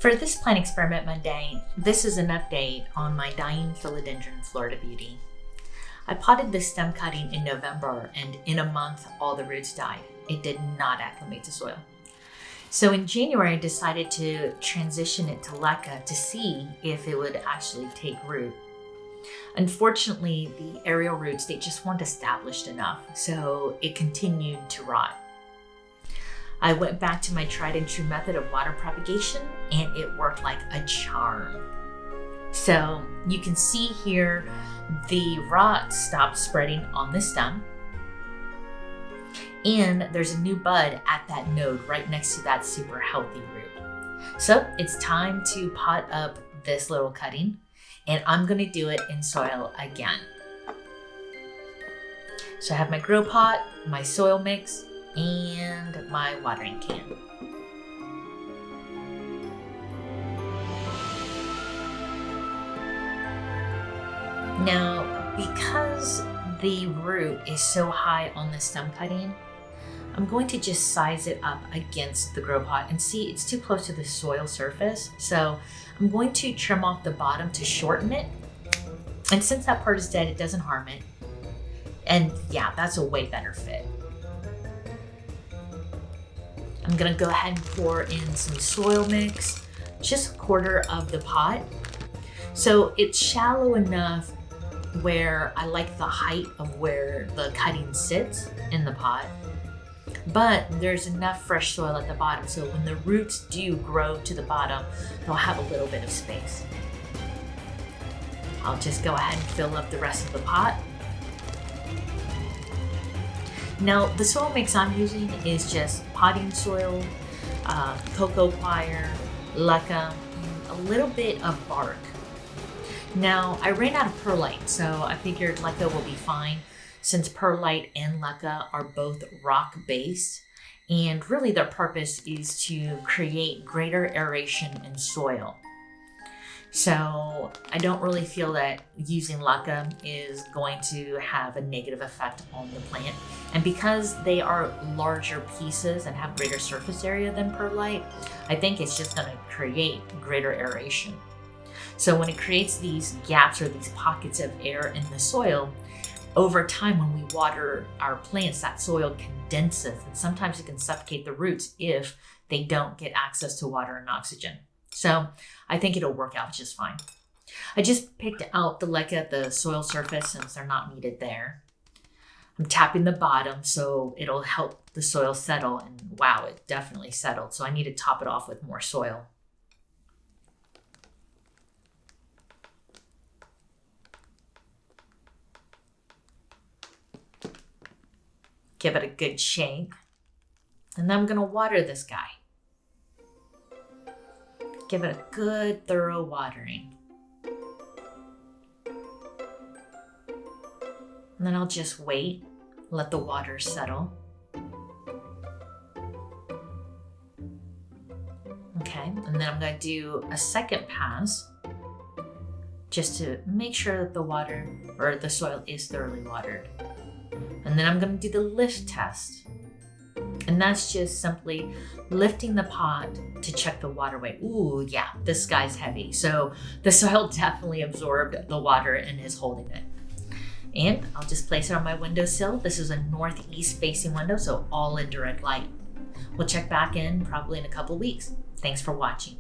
For this plant experiment Monday, this is an update on my dying Philodendron Florida Beauty. I potted this stem cutting in November, and in a month, all the roots died. It did not acclimate to soil. So in January, I decided to transition it to leca to see if it would actually take root. Unfortunately, the aerial roots, they just weren't established enough, so it continued to rot. I went back to my tried and true method of water propagation, and it worked like a charm. So you can see here, the rot stopped spreading on the stem, and there's a new bud at that node right next to that super healthy root. So it's time to pot up this little cutting, and I'm gonna do it in soil again. So I have my grow pot, my soil mix, and my watering can. Now, because the root is so high on the stem cutting, I'm going to just size it up against the grow pot and see it's too close to the soil surface. So I'm going to trim off the bottom to shorten it. And since that part is dead, it doesn't harm it. And yeah, that's a way better fit. I'm gonna go ahead and pour in some soil mix, just a quarter of the pot. So it's shallow enough where I like the height of where the cutting sits in the pot, but there's enough fresh soil at the bottom, so when the roots do grow to the bottom, they'll have a little bit of space. I'll just go ahead and fill up the rest of the pot. Now, the soil mix I'm using is just potting soil, cocoa coir, leca, and a little bit of bark. Now, I ran out of perlite, so I figured leca will be fine since perlite and leca are both rock-based, and really their purpose is to create greater aeration in soil. So I don't really feel that using leca is going to have a negative effect on the plant. And because they are larger pieces and have greater surface area than perlite, I think it's just going to create greater aeration. So when it creates these gaps or these pockets of air in the soil, over time when we water our plants, that soil condenses, and sometimes it can suffocate the roots if they don't get access to water and oxygen. So I think it'll work out just fine. I just picked out the leca at the soil surface since they're not needed there. I'm tapping the bottom so it'll help the soil settle, and wow, it definitely settled. So I need to top it off with more soil. Give it a good shake. And then I'm gonna water this guy. Give it a good, thorough watering. And then I'll just wait, let the water settle. Okay, and then I'm gonna do a second pass just to make sure that the water or the soil is thoroughly watered. And then I'm gonna do the lift test. And that's just simply lifting the pot to check the water weight. Ooh, yeah, this guy's heavy. So the soil definitely absorbed the water and is holding it. And I'll just place it on my windowsill. This is a northeast facing window, so all in direct light. We'll check back in probably in a couple of weeks. Thanks for watching.